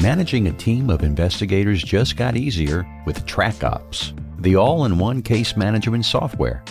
Managing a team of investigators just got easier with TrackOps, the all-in-one case management software.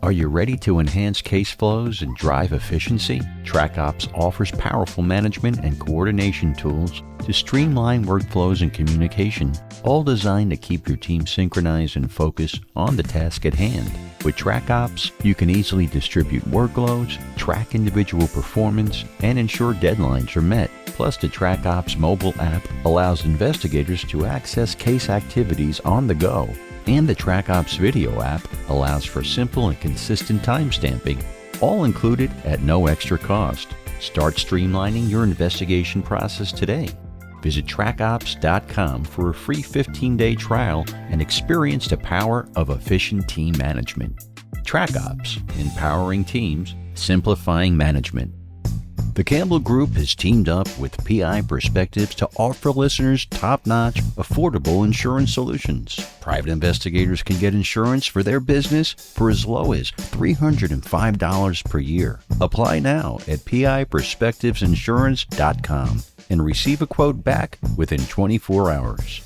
Are you ready to enhance case flows and drive efficiency? TrackOps offers powerful management and coordination tools to streamline workflows and communication, all designed to keep your team synchronized and focused on the task at hand. With TrackOps, you can easily distribute workloads, track individual performance, and ensure deadlines are met. Plus, the TrackOps mobile app allows investigators to access case activities on the go. And the TrackOps video app allows for simple and consistent timestamping, all included at no extra cost. Start streamlining your investigation process today. Visit trackops.com for a free 15-day trial and experience the power of efficient team management. TrackOps, empowering teams, simplifying management. The Campbell Group has teamed up with PI Perspectives to offer listeners top-notch, affordable insurance solutions. Private investigators can get insurance for their business for as low as $305 per year. Apply now at piperspectivesinsurance.com and receive a quote back within 24 hours.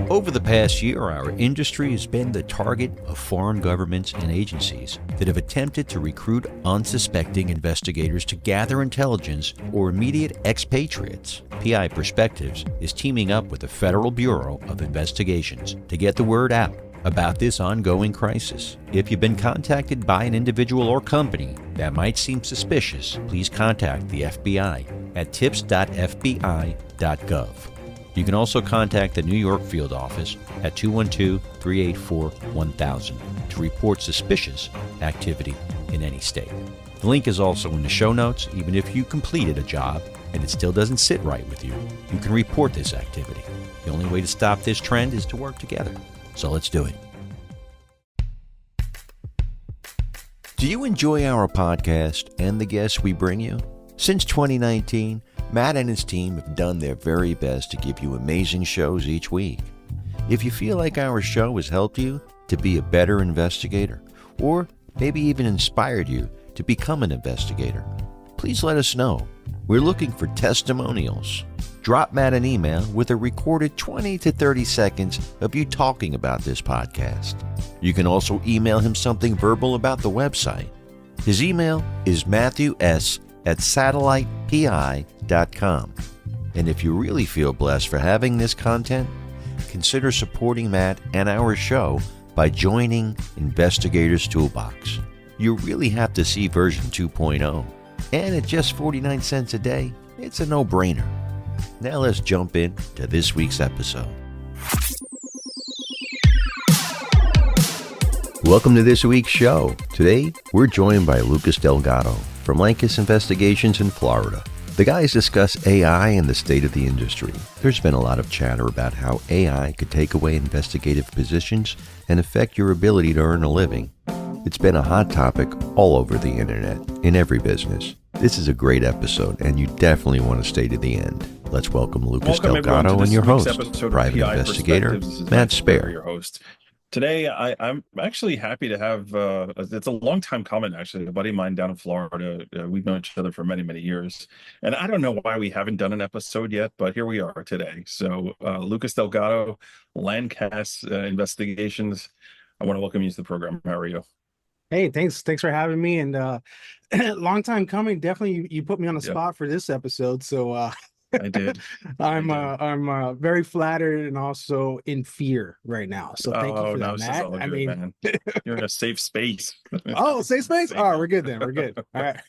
Over the past year, our industry has been the target of foreign governments and agencies that have attempted to recruit unsuspecting investigators to gather intelligence or immediate expatriates. PI Perspectives is teaming up with the Federal Bureau of Investigations to get the word out about this ongoing crisis. If you've been contacted by an individual or company that might seem suspicious, please contact the FBI at tips.fbi.gov. You can also contact the New York field office at 212-384-1000 to report suspicious activity in any state. The link is also in the show notes. Even if you completed a job and it still doesn't sit right with you, you can report this activity. The only way to stop this trend is to work together. So let's do it. Do you enjoy our podcast and the guests we bring you? Since 2019, Matt and his team have done their very best to give you amazing shows each week. If you feel like our show has helped you to be a better investigator, or maybe even inspired you to become an investigator, please let us know. We're looking for testimonials. Drop Matt an email with a recorded 20 to 30 seconds of you talking about this podcast. You can also email him something verbal about the website. His email is matthews@satellitepi.com. And if you really feel blessed for having this content, consider supporting Matt and our show by joining Investigators Toolbox. You really have to see version 2.0. And at just 49 cents a day, it's a no-brainer. Now let's jump into this week's episode. Welcome to this week's show. Today, we're joined by Lucas Delgado from Lancas Investigations in Florida. The guys discuss AI and the state of the industry. There's been a lot of chatter about how AI could take away investigative positions and affect your ability to earn a living. It's been a hot topic all over the internet, in every business. This is a great episode, and you definitely want to stay to the end. Let's welcome Lucas Delgado and your host, private investigator, Matt Spaier. Your host. Today, I'm actually happy to have, it's a long time coming, actually, a buddy of mine down in Florida. We've known each other for many, many years. And I don't know why we haven't done an episode yet, but here we are today. So Lucas Delgado, Lancas Investigations. I want to welcome you to the program. How are you? Hey, thanks for having me. And long time coming. Definitely, you put me on the spot for this episode. So I did. I'm very flattered and also in fear right now. So thank you for that, Matt. Man. You're in a safe space. Oh, safe space. Oh, we're good then. We're good. All right.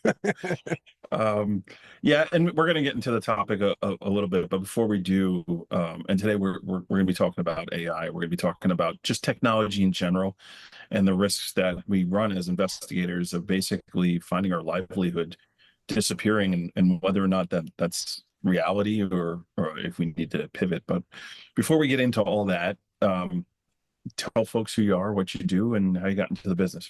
Yeah, and we're going to get into the topic a little bit, but before we do, and today we're going to be talking about AI. We're going to be talking about just technology in general and the risks that we run as investigators of basically finding our livelihood disappearing, and whether or not that's reality or if we need to pivot. But before we get into all that, tell folks who you are, what you do, and how you got into the business.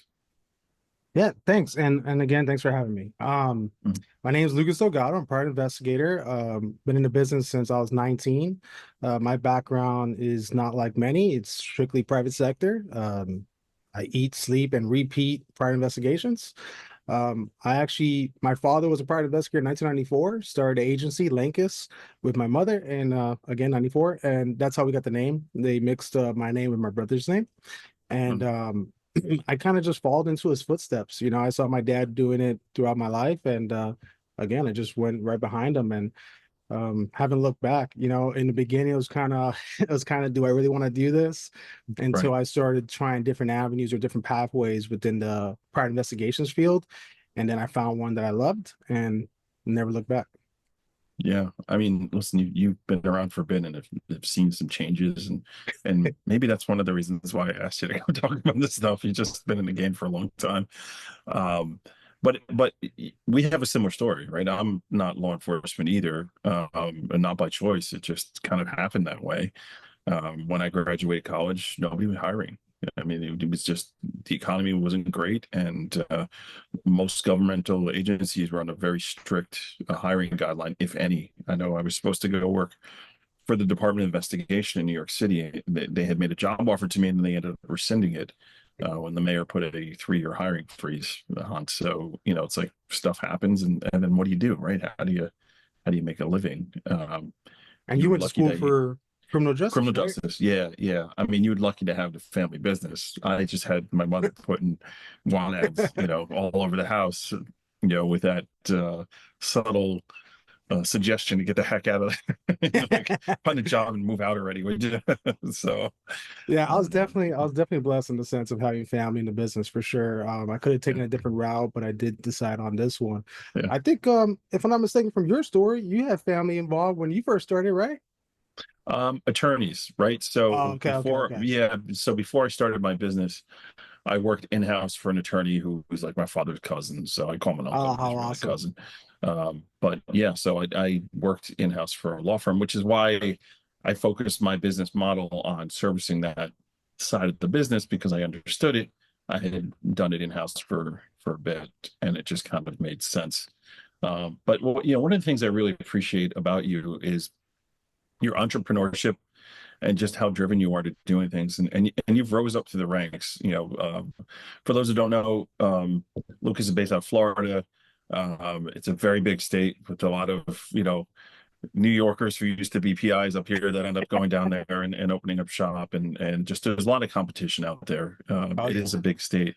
Yeah, thanks. And again, thanks for having me. My name is Lucas Delgado. I'm a private investigator. Been in the business since I was 19. My background is not like many. It's strictly private sector. I eat, sleep, and repeat private investigations. My father was a private investigator in 1994, started an agency, Lancas, with my mother, and again, 94. And that's how we got the name. They mixed my name with my brother's name. And Mhm. I kind of just followed into his footsteps. You know, I saw my dad doing it throughout my life. And again, I just went right behind him and haven't looked back. You know, in the beginning, it was kind of, it was kind of, do I really want to do this? Until Right. I started trying different avenues or different pathways within the private investigations field. And then I found one that I loved and never looked back. Yeah. I mean, listen, you've been around for a bit and have seen some changes, and maybe that's one of the reasons why I asked you to come talk about this stuff. You've just been in the game for a long time. Um, but we have a similar story, right? I'm not law enforcement either, and not by choice. It just kind of happened that way. When I graduated college, nobody was hiring. I mean, it was just the economy wasn't great, and most governmental agencies were on a very strict hiring guideline, if any. I know I was supposed to go work for the Department of Investigation in New York City. They had made a job offer to me, and then they ended up rescinding it when the mayor put a 3-year hiring freeze on. So, you know, it's like stuff happens, and then what do you do, right? How do you make a living? And You you were went to lucky school that you for criminal justice, criminal right? justice. Yeah, yeah. I mean, you were lucky to have the family business. I just had my mother putting want ads, all over the house, with that subtle suggestion to get the heck out of like find a job and move out already. Would you? So, Yeah, um, I was definitely blessed in the sense of having family in the business for sure. I could have yeah, taken a different route, but I did decide on this one. yeah. I think, if I'm not mistaken, from your story, you had family involved when you first started, right? Attorneys, right? Oh, So okay, okay, okay. before I started my business, I worked in-house for an attorney who was like my father's cousin. So I call him an uncle, Oh, but how he's really a awesome. cousin. But yeah, so I worked in-house for a law firm, which is why I focused my business model on servicing that side of the business because I understood it. I had done it in-house for a bit, and it just kind of made sense. But one of the things I really appreciate about you is your entrepreneurship and just how driven you are to doing things, and you've rose up through the ranks. For those who don't know, Lucas is based out of Florida. It's a very big state with a lot of New Yorkers who used to be PIs up here that end up going down there and opening up shop, and just there's a lot of competition out there. Oh, It yeah. is a big state,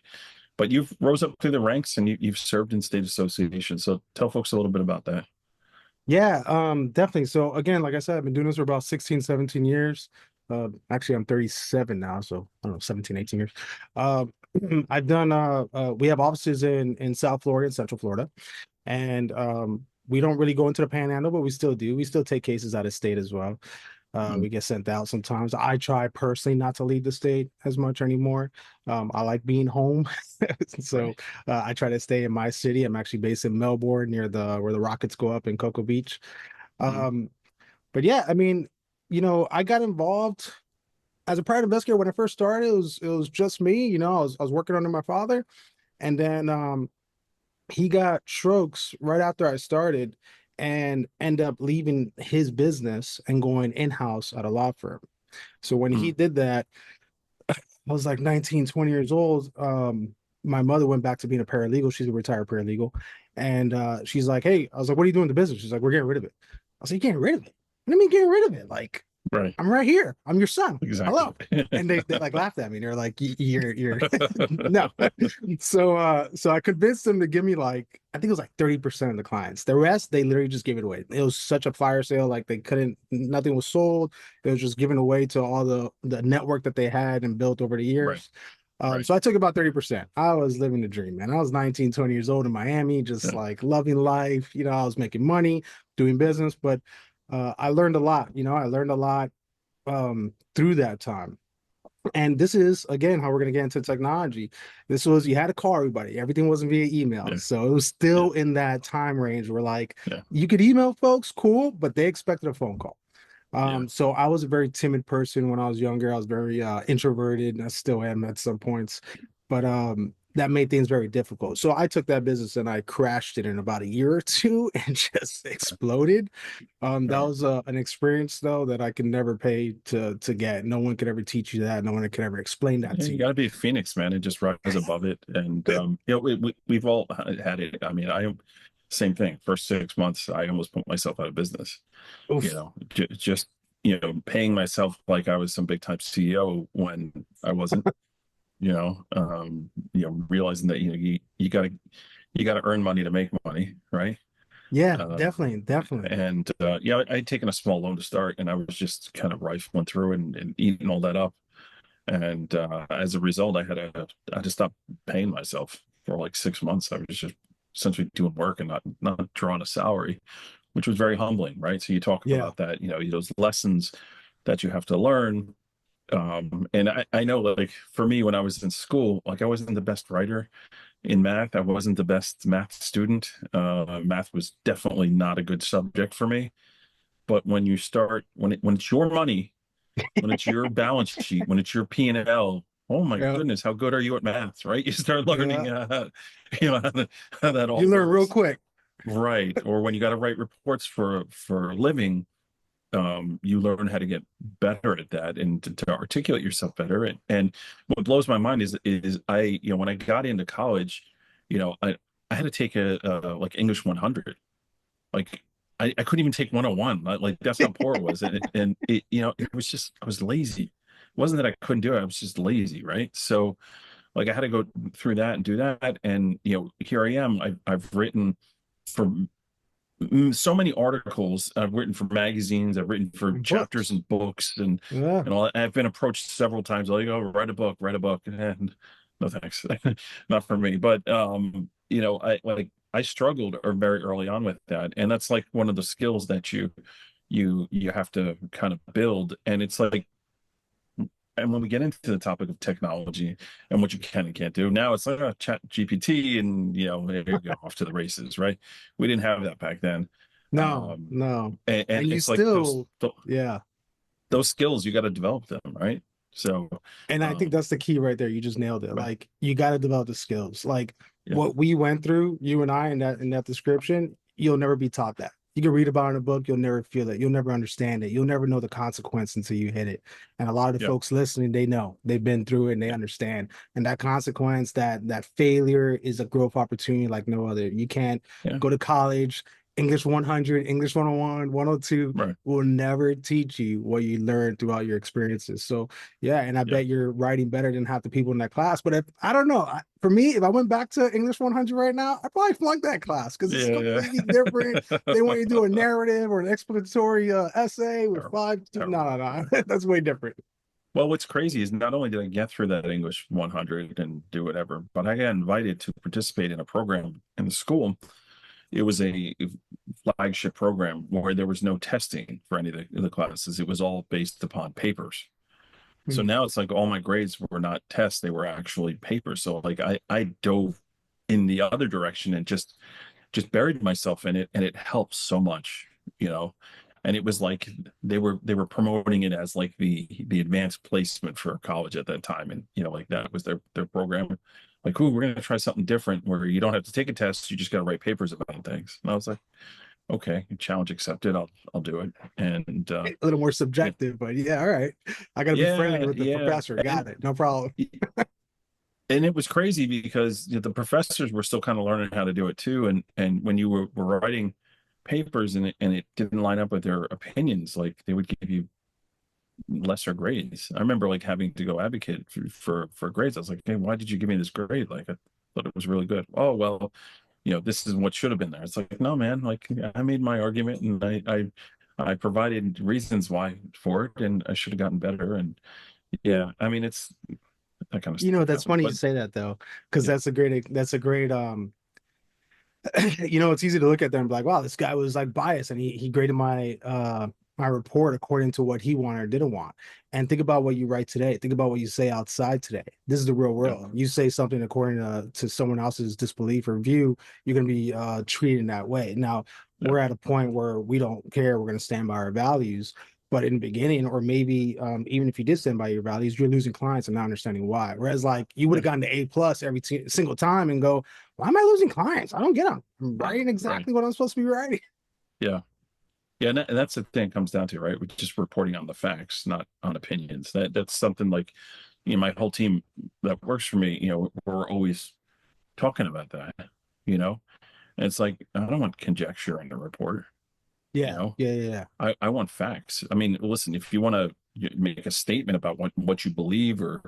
but you've rose up through the ranks and you've served in state association. So tell folks a little bit about that. Yeah, definitely. So again, like I said, I've been doing this for about 16, 17 years. Actually, I'm 37 now, so I don't know, 17, 18 years. Um, I've done we have offices in South Florida and Central Florida. And we don't really go into the panhandle, but we still do. We still take cases out of state as well. Mm, We get sent out sometimes. I try personally not to leave the state as much anymore. I like being home, so right. I try to stay in my city. I'm actually based in Melbourne, near the where the Rockets go up in Cocoa Beach. Mm, Um, but yeah, I mean, I got involved as a private investigator when I first started. It was just me. I was working under my father, and then he got strokes right after I started and end up leaving his business and going in-house at a law firm. So when he mm, did that, I was like 19, 20 years old. My mother went back to being a paralegal. She's a retired paralegal. And she's like, hey, I was like, what are you doing in the business? She's like, we're getting rid of it. I was like, getting rid of it? What do you mean getting rid of it? Like, right. I'm right here. I'm your son. Exactly. Hello. And they like laughed at me. They're like, you're no. So I convinced them to give me like, I think it was like 30% of the clients. The rest, they literally just gave it away. It was such a fire sale. Like nothing was sold. It was just given away to all the network that they had and built over the Right. years. Right. So I took about 30%. I was living the dream, man. I was 19, 20 years old in Miami, just Yeah. like loving life. I was making money, doing business, but I learned a lot. I learned a lot through that time. And this is again how we're gonna get into technology. This was, you had to call everybody. Everything wasn't via email, Yeah. so it was Yeah. still in that time range where like Yeah. you could email folks, cool, but they expected a phone call. Yeah. So I was a very timid person when I was younger. I was very introverted, and I still am at some points. But that made things very difficult. So I took that business and I crashed it in about a year or two and just exploded. That Right. was an experience though that I can never pay to get. No one could ever teach you that. No one could ever explain that Yeah, to you you. got to be a phoenix, man, and just rise above it. And we've all had it. I mean, I same thing. First 6 months, I almost put myself out of business. Oof. Just paying myself like I was some big time CEO when I wasn't. Realizing that you gotta earn money to make money, right? Yeah, Uh, definitely, definitely. and I'd taken a small loan to start, and I was just kind of rifling through and eating all that up. And as a result, I just stopped paying myself for like 6 months. I was just essentially doing work and not drawing a salary, which was very humbling, right? So you talk Yeah. about that, those lessons that you have to learn. And I know, like, for me, when I was in school, like, I wasn't the best writer in math. I wasn't the best math student. Math was definitely not a good subject for me. But when you start, when it's your money, when it's your balance sheet, when it's your P&L, oh my Yeah. goodness, how good are you at math, right? You start Yeah. learning, how that all You learn real works, quick. right? Or when you got to write reports for a living, you learn how to get better at that and to articulate yourself better. And what blows my mind is when I got into college, I had to take a like English 100. Like I couldn't even take 101. Like that's how poor it was. And it was just, I was lazy. It wasn't that I couldn't do it. I was just lazy. Right. So like I had to go through that and do that. And here I am. I've written for so many articles. I've written for magazines. I've written for chapters Books. and books, and Yeah. all that. I've been approached several times. Like, oh, write a book, and no thanks, not for me. But I struggled very early on with that, and that's like one of the skills that you have to kind of build. And it's like, and when we get into the topic of technology and what you can and can't do, now it's like a chat GPT and there you go, off to the races, right? We didn't have that back then. No, Um, no. and And you it's like still, yeah. those skills, you got to develop them, right? So, And I think um, that's the key right there. You just nailed it. right, Like you got to develop the skills. Like yeah, what we went through, you and I, in that description, you'll never be taught that. You can read about it in a book, you'll never feel it. You'll never understand it. You'll never know the consequence until you hit it. And a lot of the yeah, folks listening, they know. They've been through it and they yeah, understand. And that consequence, that failure is a growth opportunity like no other. You can't yeah, go to college, English 100, English 101, 102 right, will never teach you what you learned throughout your experiences. So yeah, and I yeah, bet you're writing better than half the people in that class. But if I don't know, for me, if I went back to English 100 right now, I probably flunk that class because it's yeah, completely different. They want you to do a narrative or an explanatory essay with terrible, five. No, terrible. no, no, that's way different. Well, what's crazy is not only did I get through that English 100 and do whatever, but I got invited to participate in a program in the school. It was a flagship program where there was no testing for any of the classes. It was all based upon papers. So Hmm. now it's like all my grades were not tests, they were actually papers. So like I dove in the other direction and just buried myself in it, and it helps so much, you know. And it was like they were promoting it as like the advanced placement for college at that time. And like that was their program. Like, oh, we're gonna try something different where you don't have to take a test, you just gotta write papers about things. And I was like, okay, challenge accepted, I'll do it. And A little more yeah, subjective, but yeah, all right. I got to be friendly yeah, with the yeah. professor. Got it. No problem. And it was crazy because the professors were still kind of learning how to do it too. And when you were writing papers and it didn't line up with their opinions, like they would give you lesser grades. I remember like having to go advocate for grades. I was like, hey, why did you give me this grade? Like, I thought it was really good. Oh, well, this is what should have been there. It's like, no, man, like I made my argument and I provided reasons why for it, and I should have gotten better. And yeah, I mean, it's that kind of stuff That's happens. funny you But say that though, because yeah, that's a great it's easy to look at them and be like, wow, this guy was like biased and he graded my report according to what he wanted or didn't want. And think about what you write today. Think about what you say outside today. This is the real yeah, world. You say something according to someone else's disbelief or view, you're gonna be treated in that way. Now yeah, we're at a point where we don't care, we're gonna stand by our values. But in the beginning, or maybe even if you did stand by your values, you're losing clients and not understanding why. Whereas like you would have gotten the A+ every single time and go, why am I losing clients? I don't get them. I'm writing exactly what I'm supposed to be writing. Yeah. Yeah, and that's the thing it comes down to, right? We're just reporting on the facts, not on opinions. That's something like, my whole team that works for me, we're always talking about that, you know? And it's like, I don't want conjecture in the report, you Yeah, know? yeah, yeah, yeah. I want facts. I mean, listen, if you want to make a statement about what you believe or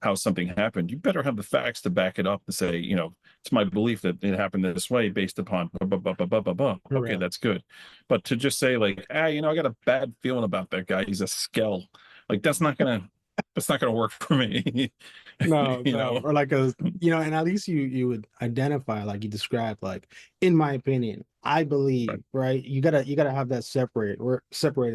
how something happened, you better have the facts to back it up to say, it's my belief that it happened this way based upon blah, blah, blah, blah, blah, blah, blah. Okay, Correct. that's good. But to just say like, I got a bad feeling about that guy. He's a skell. Like that's not gonna work for me. No, you no, know? or like and at least you would identify, like you described, like in my opinion, I Right. believe, right? You gotta have that separated,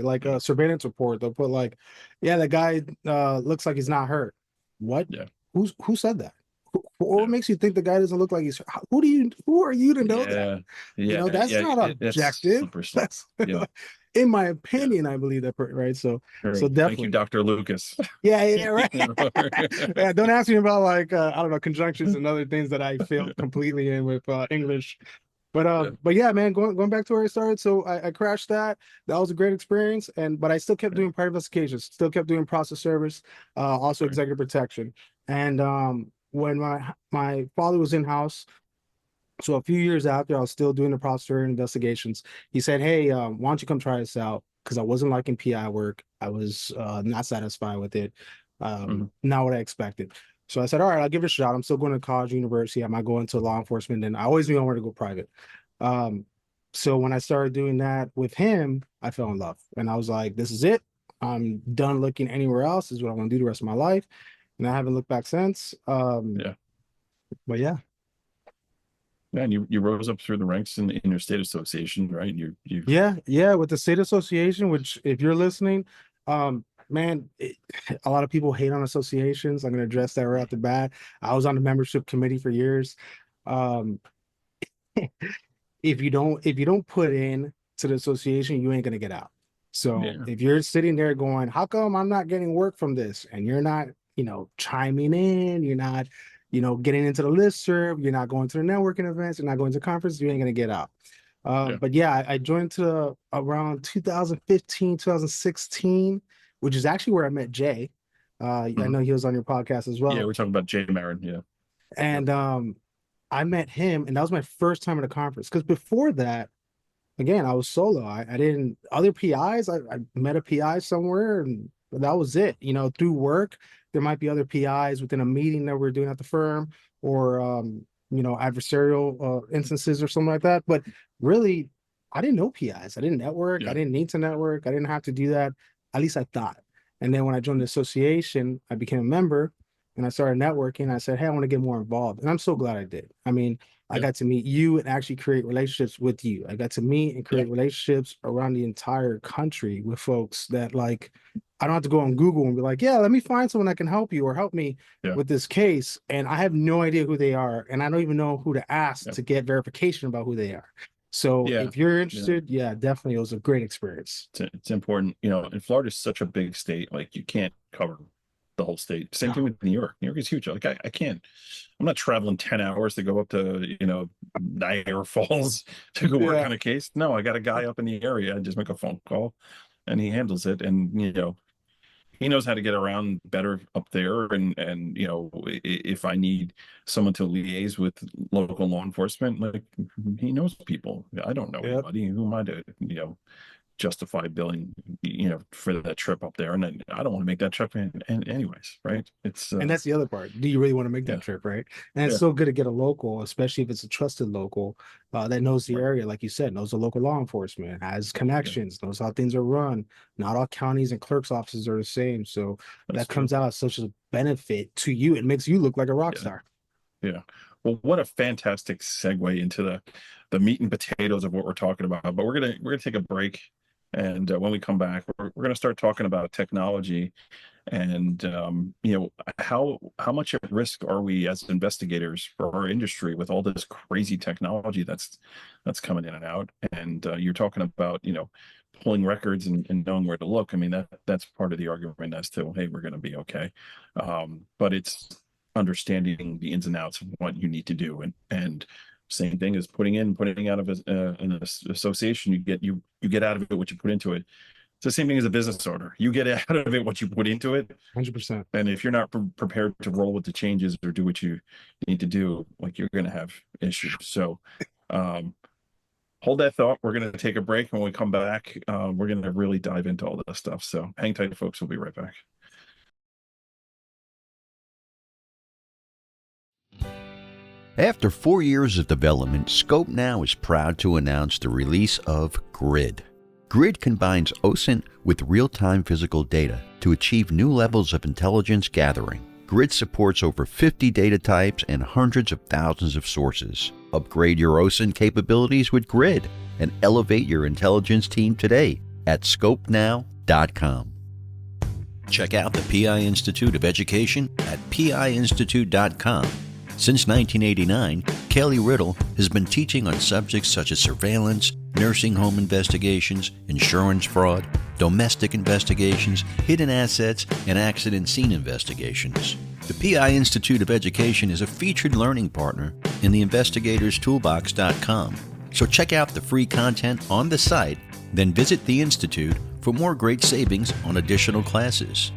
like a surveillance report. They'll put like, yeah, the guy looks like he's not hurt. What? Yeah. Who said that? What Yeah. makes you think the guy doesn't look like he's hurt? Who are you to know that? Yeah. Yeah. That's Yeah. not It's objective. slippery slope. That's Yeah. in my Yeah. opinion, I believe that, right? So Great. Thank you, definitely. Dr. Lucas. Yeah, yeah, right. Yeah, don't ask me about like I don't know, conjunctions and other things that I failed completely in with English. Yeah. But yeah, man, going back to where I started. So I crashed that. That was a great experience, but I still kept Yeah. doing private investigations, still kept doing process service, also Right. executive protection. And when my father was in house, so a few years after, I was still doing the prosecutor investigations. He said, "Hey, why don't you come try this out?" Because I wasn't liking PI work. I was not satisfied with it. Mhm. Not what I expected. So I said, "All right, I'll give it a shot. I'm still going to college, university. I might go into law enforcement." And I always knew I wanted to go private. Um, so when I started doing that with him, I fell in love, and I was like, "This is it. I'm done looking anywhere else. This is what I want to do the rest of my life." And I haven't looked back since. Yeah. But yeah. Yeah. And you rose up through the ranks in your state association, right? You Yeah, with the state association, which if you're listening, man, a lot of people hate on associations. I'm gonna address that right off the bat. I was on the membership committee for years. Um, if you don't put in to the association, you ain't gonna get out. So yeah. if you're sitting there going, how come I'm not getting work from this? And you're not, chiming in, you're not, getting into the listserv, you're not going to the networking events, you're not going to conferences, you ain't gonna get out. Yeah. But yeah, I joined to around 2015, 2016, which is actually where I met Jay. I Mhm. know he was on your podcast as Yeah. well. We're talking about Jay Marin. Yeah. Yep. And I met him, and that was my first time at a conference. Because before that, again, I was solo. I didn't other PIs. I met a PI somewhere, and that was it. Through work, there might be other PIs within a meeting that we're doing at the firm, or adversarial instances or something like that. But really, I didn't know PIs. I didn't network. I Yeah. didn't need to network. I didn't have to do that. At least I thought. And then when I joined the association, I became a member and I started networking. I said, "Hey, I want to get more involved." And I'm so glad I did. I mean, I Yeah. got to meet you and actually create relationships with you. I got to meet and Yeah. create relationships around the entire country with folks that like I don't have to go on Google and be like, "Yeah, let me find someone that can help you or help me Yeah. with this case." And I have no idea who they are, and I don't even know who to ask Yeah. to get verification about who they are. So Yeah. if you're Yeah. interested, yeah, definitely, it was a great experience. It's important. And Florida is such a big state. Like you can't cover the whole state. Same thing with New York. New York is huge. Like I can't. I'm not traveling 10 hours to go up to Niagara Falls to go work Yeah, on a case. No, I got a guy up in the area. I just make a phone call, and he handles it. And he knows how to get around better up there. And if I need someone to liaise with local law enforcement, like he knows people. I don't know yeah. anybody. Who am I to justify billing for that trip up there? And then I don't want to make that trip anyways, right? It's And that's the other part. Do you really want to make yeah. that trip, right? And it's Yeah. so good to get a local, especially if it's a trusted local that knows the Right. area, like you said, knows the local law enforcement, has Yeah. connections, knows how things are run. Not all counties and clerks' offices are the same. So That's that true. comes out as such a benefit to you. It makes you look like a rock Yeah. star. Yeah. Well, what a fantastic segue into the meat and potatoes of what we're talking about. But we're gonna take a break, and when we come back, we're gonna start talking about technology and how much at risk are we as investigators for our industry with all this crazy technology that's coming in and out. And you're talking about pulling records and knowing where to look. I mean, that's part of the argument as to, hey, we're going to be okay. But it's understanding the ins and outs of what you need to do. And same thing as putting out of an association, you get out of it what you put into it. It's the same thing as a business owner. You get out of it what you put into it. 100%. And if you're not prepared to roll with the changes or do what you need to do, like, you're going to have issues. So, hold that thought. We're going to take a break. When we come back, we're going to really dive into all this stuff. So hang tight, folks. We'll be right back. After 4 years of development, Scope Now is proud to announce the release of Grid. Grid combines OSINT with real-time physical data to achieve new levels of intelligence gathering. Grid supports over 50 data types and hundreds of thousands of sources. Upgrade your OSINT capabilities with Grid and elevate your intelligence team today at scopenow.com. Check out the PI Institute of Education at piinstitute.com. Since 1989, Kelly Riddle has been teaching on subjects such as surveillance, nursing home investigations, insurance fraud, domestic investigations, hidden assets, and accident scene investigations. The PI Institute of Education is a featured learning partner in the investigatorstoolbox.com. So check out the free content on the site, then visit the Institute for more great savings on additional classes.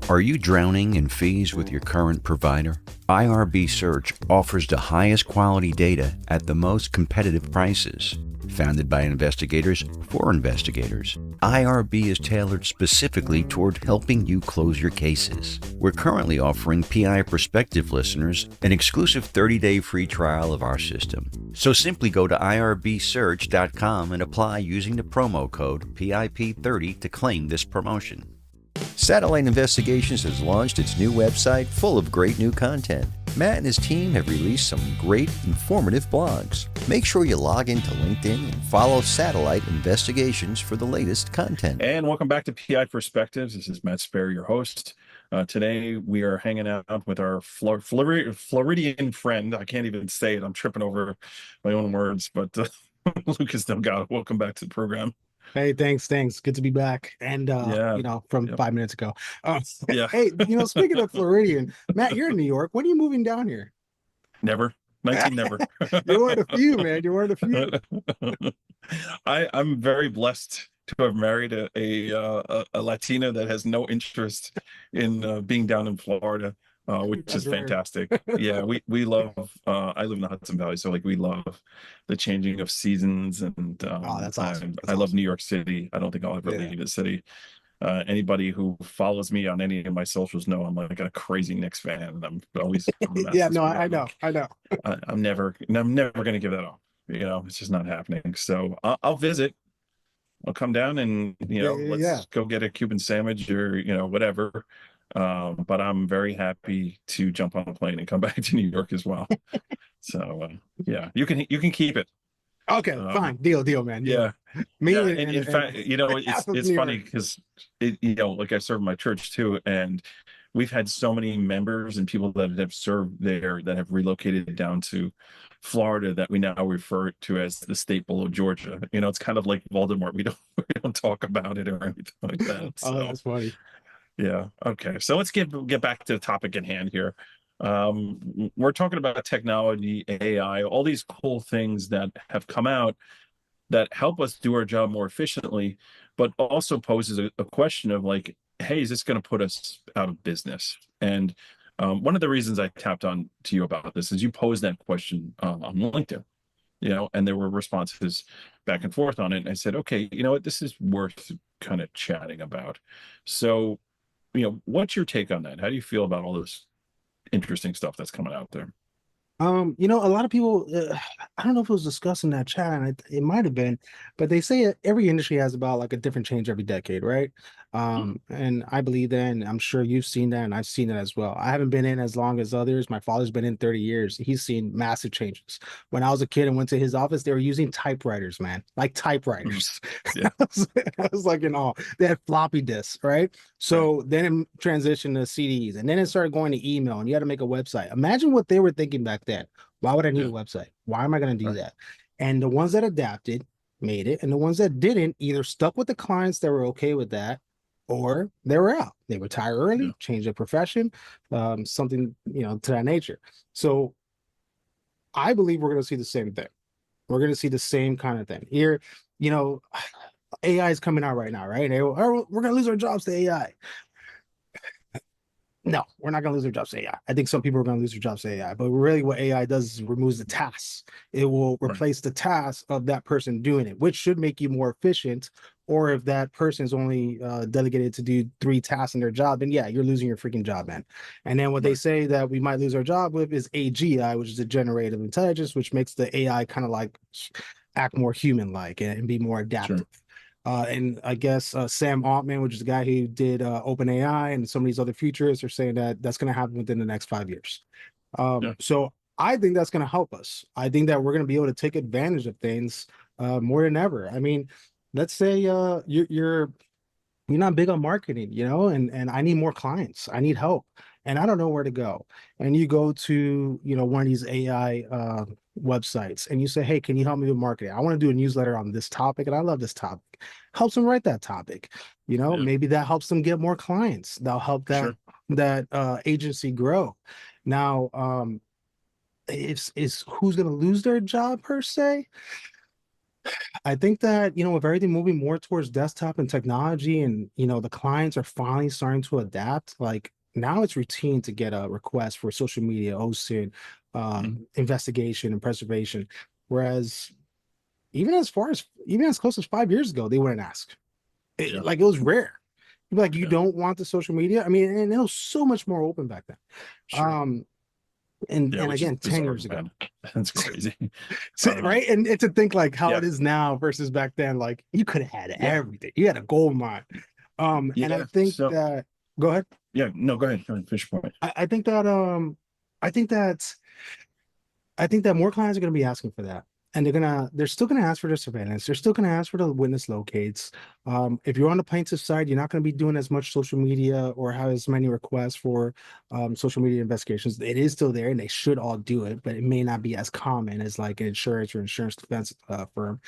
Are you drowning in fees with your current provider? IRB Search offers the highest quality data at the most competitive prices. Founded by investigators for investigators, IRB is tailored specifically toward helping you close your cases. We're currently offering PI Perspective listeners an exclusive 30-day free trial of our system. So simply go to irbsearch.com and apply using the promo code PIP30 to claim this promotion. Satellite Investigations has launched its new website full of great new content. Matt and his team have released some great, informative blogs. Make sure you log into LinkedIn and follow Satellite Investigations for the latest content. And welcome back to PI Perspectives. This is Matt Spaier, your host. Today, we are hanging out with our Floridian friend. I can't even say it. I'm tripping over my own words, but Lucas Delgado. Welcome back to the program. Hey, thanks. Good to be back. And from 5 minutes ago. Yeah. Hey, speaking of Floridian, Matt, you're in New York. When are you moving down here? Never. 19 never. You're one of the few, man. You're one of the few. I'm very blessed to have married a Latina that has no interest in being down in Florida. Which That's is rare. fantastic. Yeah, we love. I live in the Hudson Valley, so we love the changing of seasons, and that's awesome. I love New York City. I don't think I'll ever leave the city. Anybody who follows me on any of my socials know I'm like a crazy Knicks fan, and I'm always yeah. No, I know. I'm never going to give that up. It's just not happening. So I'll visit. I'll come down and let's go get a Cuban sandwich or whatever. But I'm very happy to jump on a plane and come back to New York as well. So yeah, you can keep it. Okay, fine. Deal, man. Yeah. Me yeah. And in fact, it's funny because like I serve my church too, and we've had so many members and people that have served there that have relocated down to Florida that we now refer to as the state below Georgia. It's kind of like Voldemort. We don't talk about it or anything like that. So. Oh, that's funny. Yeah. Okay. So let's get back to the topic at hand here. We're talking about technology, AI, all these cool things that have come out that help us do our job more efficiently, but also poses a question of like, hey, is this going to put us out of business? And one of the reasons I tapped on to you about this is you posed that question on LinkedIn, and there were responses back and forth on it. And I said, okay, you know what, this is worth kind of chatting about. So, what's your take on that? How do you feel about all this interesting stuff that's coming out there? A lot of people, I don't know if it was discussed in that chat, and it might have been, but they say every industry has about like a different change every decade, right? And I believe that, and I'm sure you've seen that, and I've seen it as well. I haven't been in as long as others. My father's been in 30 years. He's seen massive changes. When I was a kid and went to his office, they were using typewriters, man, like typewriters. Yeah. I was like in awe. They had floppy disks, right? So then it transitioned to CDs, and then it started going to email, and you had to make a website. Imagine what they were thinking back then. Why would I need a website? Why am I going to do that? And the ones that adapted made it, and the ones that didn't either stuck with the clients that were okay with that, or they were out. They retire early, change their profession, something, to that nature. So I believe we're going to see the same thing. We're going to see the same kind of thing here. AI is coming out right now, right? We're going to lose our jobs to AI. No, we're not going to lose our jobs to AI. I think some people are going to lose their jobs to AI, but really what AI does is removes the tasks. It will replace the task of that person doing it, which should make you more efficient. Or if that person is only delegated to do 3 tasks in their job, then yeah, you're losing your freaking job, man. And then what they say that we might lose our job with is AGI, which is a generative intelligence, which makes the AI kind of like act more human-like and be more adaptive. And I guess Sam Altman, which is the guy who did OpenAI and some of these other futurists, are saying that that's going to happen within the next 5 years. So I think that's going to help us. I think that we're going to be able to take advantage of things more than ever. I mean, let's say you're not big on marketing, and I need more clients. I need help, and I don't know where to go. And you go to, one of these AI websites and you say, hey, can you help me with marketing? I want to do a newsletter on this topic and I love this topic. Helps them write that topic. Maybe that helps them get more clients. That'll help that agency grow. Now, is who's going to lose their job per se? I think that, with everything moving more towards desktop and technology and, the clients are finally starting to adapt, like now it's routine to get a request for social media, OSINT, investigation and preservation. Whereas even as close as 5 years ago, they wouldn't ask. Like it was rare. You'd be like, you don't want the social media? I mean, and it was so much more open back then. And again, 10 years ago. That's crazy. Right. And to think like how it is now versus back then, like you could have had everything. You had a gold mine. And I think that go ahead. Yeah, no, go ahead. Finish your point. I think that more clients are gonna be asking for that. And they're still gonna ask for the surveillance. They're still gonna ask for the witness locates. If you're on the plaintiff side, you're not gonna be doing as much social media or have as many requests for social media investigations. It is still there, and they should all do it, but it may not be as common as like an insurance or insurance defense firm.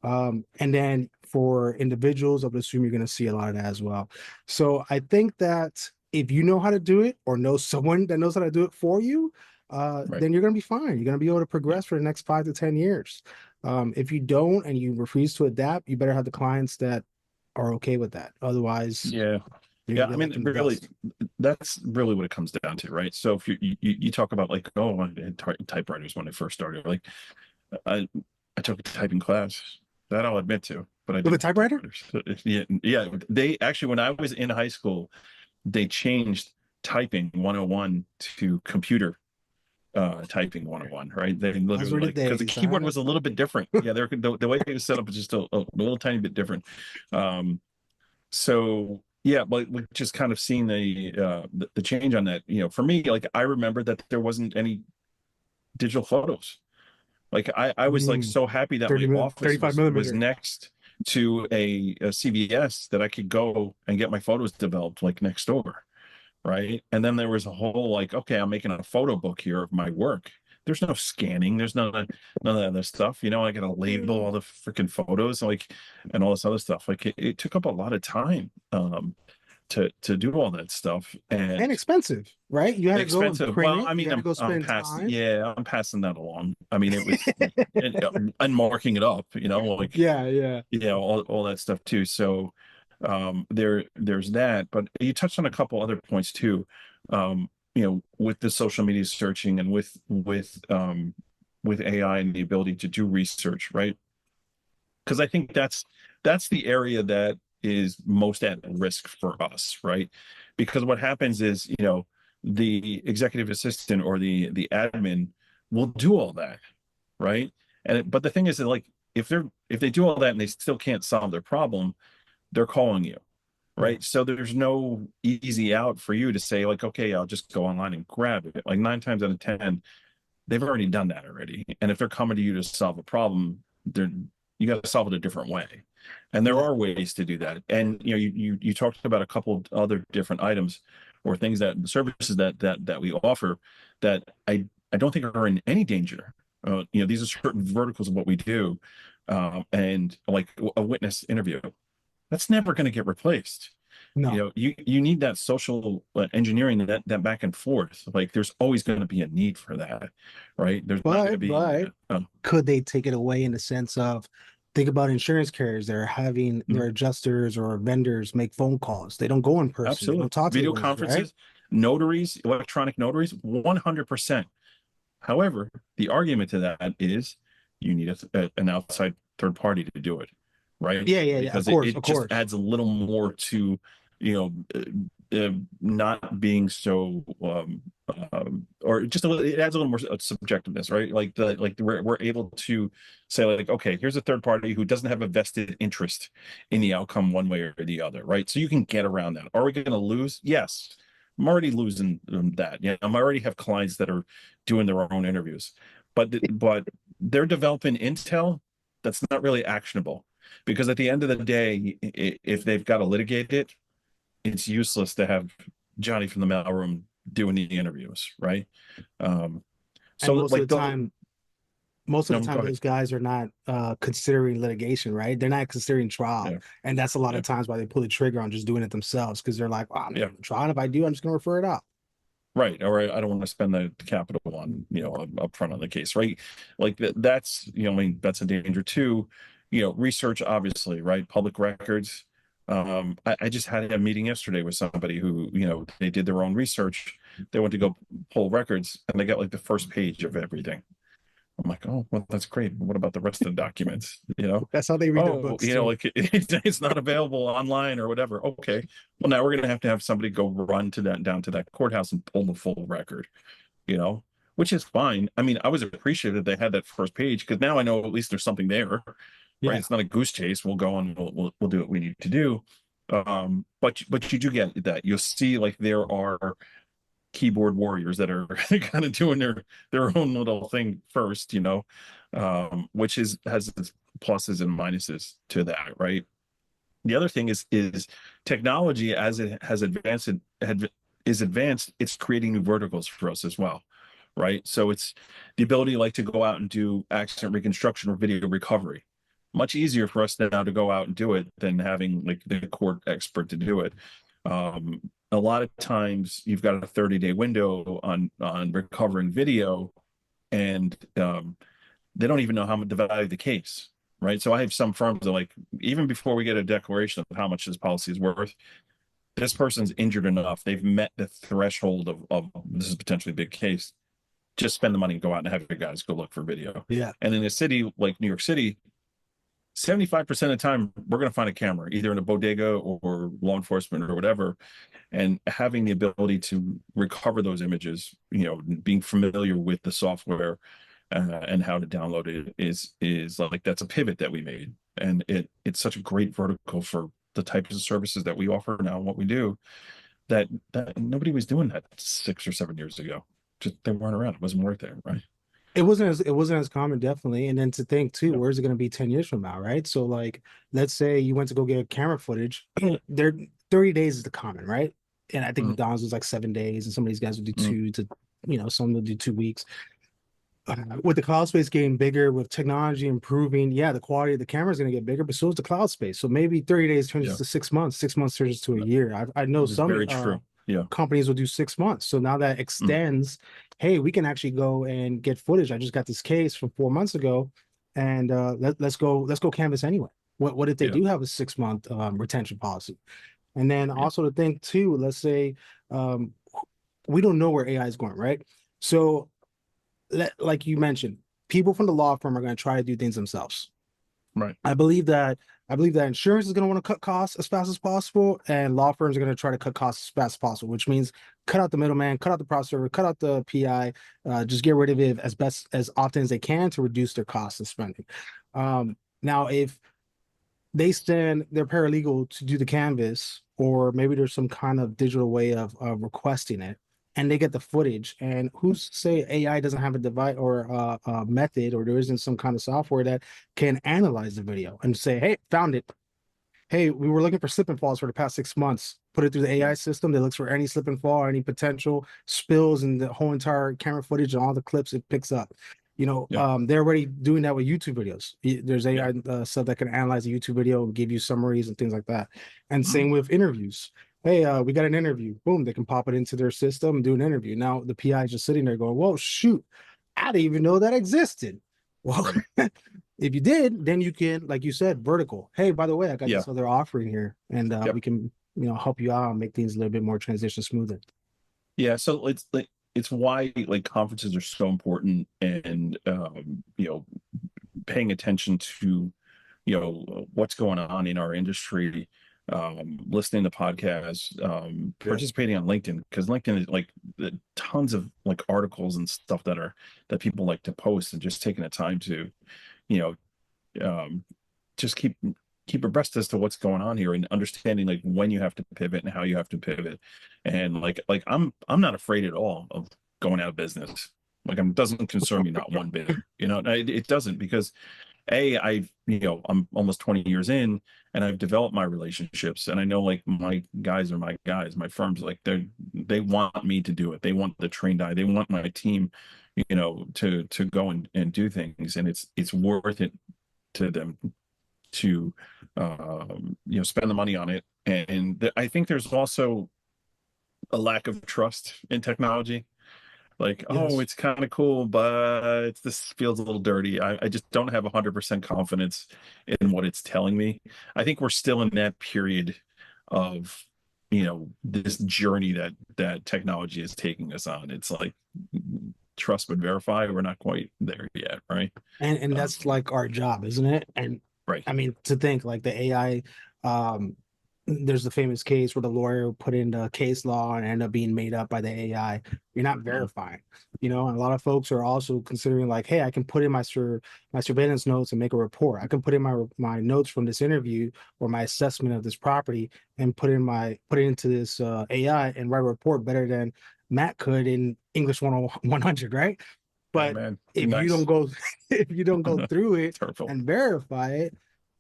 And then for individuals, I would assume you're gonna see a lot of that as well. So I think that if you know how to do it or know someone that knows how to do it for you, then you're going to be fine. You're going to be able to progress for the next 5 to 10 years. If you don't and you refuse to adapt, you better have the clients that are okay with that. Otherwise, I mean, really, that's really what it comes down to, right? So if you talk about like, oh, I had typewriters when I first started, like I took a typing class, that I'll admit to, but I did a typewriter. Yeah. They actually, when I was in high school, they changed typing 101 to computer typing 101, right? They literally, like, because the keyboard was a little bit different. Yeah, the way it was set up was just a little tiny bit different. So yeah, but just kind of seeing the change on that, for me, like I remember that there wasn't any digital photos. Like I was like so happy that my office was next to a CVS that I could go and get my photos developed like next door. Right. And then there was a whole like, okay, I'm making a photo book here of my work. There's no scanning. There's none of that other stuff. I got to label all the freaking photos, like, and all this other stuff. Like it took up a lot of time to do all that stuff, and expensive, right? You had expensive. To go and print well, I mean, I'm passing that along. I mean, it was and marking it up, like all that stuff too. So there's that, but you touched on a couple other points too, with the social media searching and with AI and the ability to do research, right? Because I think that's the area that is most at risk for us, right? Because what happens is, the executive assistant or the admin will do all that, right? But the thing is that, like, if they do all that and they still can't solve their problem, they're calling you, right? So there's no easy out for you to say like, okay, I'll just go online and grab it. Like 9 times out of 10, they've already done that already. And if they're coming to you to solve a problem, you got to solve it a different way. And there are ways to do that. And you talked about a couple of other different items or things services that we offer that I don't think are in any danger. These are certain verticals of what we do. and like a witness interview, that's never going to get replaced. No, You need that social engineering, that back and forth. Like there's always going to be a need for that, right? There's not going to be but could they take it away in the sense of, think about insurance carriers, they're having their adjusters or vendors make phone calls. They don't go in person. They absolutely don't talk to the video owners, right? conferences, notaries, electronic notaries, 100%. However, the argument to that is you need an outside third party to do it, right? Yeah. Of Because course, it of just course. adds a little more to, you not being so, or just it adds a little more subjectiveness, right? We're able to say like, okay, here's a third party who doesn't have a vested interest in the outcome one way or the other, right? So you can get around that. Are we going to lose? Yes. I'm already losing that. Yeah, I'm already have clients that are doing their own interviews, but they're developing intel that's not really actionable, because at the end of the day, if they've got to litigate it, it's useless to have Johnny from the mailroom doing the interviews, right? And So like most of no, the go time ahead. those guys are not considering litigation, right? They're not considering trial. Yeah, And that's a lot yeah, of times why they pull the trigger on just doing it themselves, because they're like, oh, I'm not yeah. gonna try it. If I do, I'm just gonna refer it out. Right. Or I don't want to spend the capital on, up front on the case, right? Like that's, I mean, that's a danger too. Research, obviously, right? Public records. I just had a meeting yesterday with somebody who, they did their own research. They went to go pull records and they got like the first page of everything. I'm like, oh, well, that's great. What about the rest of the documents? That's how they read their Oh, books too. like it's not available online or whatever. Okay. Well, now we're going to have somebody go run down to that courthouse and pull the full record, you know, which is fine. I mean, I was appreciative they had that first page, because now I know at least there's something there, right? Yeah. It's not a goose chase. We'll go and we'll do what we need to do. But you do get that. You'll see like there are keyboard warriors that are kind of doing their own little thing first, which has its pluses and minuses to that, right? The other thing is technology, as it has advanced, it's creating new verticals for us as well, right? So it's the ability like to go out and do accident reconstruction or video recovery. Much easier for us now to go out and do it than having like the court expert to do it. A lot of times you've got a 30-day window on recovering video, and they don't even know how much the value of the case, right? So I have some firms that like, even before we get a declaration of how much this policy is worth, this person's injured enough, they've met the threshold of this is potentially a big case, just spend the money and go out and have your guys go look for video. Yeah. And in a city like New York City, 75% of the time we're going to find a camera either in a bodega or law enforcement or whatever, and having the ability to recover those images, being familiar with the software and how to download it is like, that's a pivot that we made, and it's such a great vertical for the types of services that we offer now and what we do, that nobody was doing that 6 or 7 years ago. Just they weren't around. It wasn't worth it, right? It wasn't as common, definitely. And then to think too, No. where's it going to be 10 years from now, right? So like, let's say you went to go get camera footage, there 30 days is the common, right? And I think McDonald's was like 7 days, and some of these guys would do 2 to, some will do 2 weeks. With the cloud space getting bigger, with technology improving, yeah, the quality of the camera is going to get bigger, but so is the cloud space. So maybe 30 days turns to 6 months, 6 months turns to a year. I know It's some very true. Yeah. companies will do 6 months. So now that extends, hey, we can actually go and get footage. I just got this case from 4 months ago, and let's go canvas anyway. What if they do have a 6 month retention policy? And then also to think too, let's say we don't know where AI is going, right? So like you mentioned, people from the law firm are going to try to do things themselves. Right. I believe that insurance is going to want to cut costs as fast as possible, and law firms are going to try to cut costs as fast as possible, which means cut out the middleman, cut out the processor, cut out the PI, just get rid of it as often as they can to reduce their costs and spending. Now, if they send their paralegal to do the canvas, or maybe there's some kind of digital way of requesting it, and they get the footage, and who's to say AI doesn't have a device or a method, or there isn't some kind of software that can analyze the video and say, hey, found it. Hey, we were looking for slip and falls for the past 6 months. Put it through the AI system that looks for any slip and fall or any potential spills in the whole entire camera footage and all the clips it picks up. Yeah. They're already doing that with YouTube videos. There's Yeah. AI stuff that can analyze a YouTube video and give you summaries and things like that. And Mhm. same with interviews. Hey, we got an interview. Boom, they can pop it into their system and do an interview. Now the PI is just sitting there going, "Well, shoot, I didn't even know that existed." Well, Right. if you did, then you can, like you said, vertical. Hey, by the way, I got Yeah. this other offering here, and Yep. we can, help you out and make things a little bit more transition smoother. Yeah, so it's why like conferences are so important, and paying attention to what's going on in our industry, listening to podcasts, Yeah. participating on LinkedIn, because LinkedIn is like tons of like articles and stuff that people like to post, and just taking the time to you know just keep abreast as to what's going on here, and understanding like when you have to pivot and how you have to pivot. And like I'm not afraid at all of going out of business. Like, it doesn't concern me, not one bit. It doesn't, because I'm almost 20 years in, and I've developed my relationships, and I know like my guys are my guys, my firms, like they want me to do it. They want the trained eye. They want my team, to go and do things, and it's worth it to them to spend the money on it. And I think there's also a lack of trust in technology. Like, oh, Yes. it's kind of cool, but this feels a little dirty. I just don't have 100% confidence in what it's telling me. I think we're still in that period of this journey that technology is taking us on. It's like, trust but verify. We're not quite there yet, right? And that's like our job, isn't it? And Right. I mean, to think like the AI, there's the famous case where the lawyer put in the case law and ended up being made up by the AI. You're not verifying, and a lot of folks are also considering like, hey, I can put in my surveillance notes and make a report. I can put in my notes from this interview or my assessment of this property and put it into this AI and write a report better than Matt could in English 100, right? Yeah, But man. if you don't Nice. go if you don't go through it Terrible. and verify it,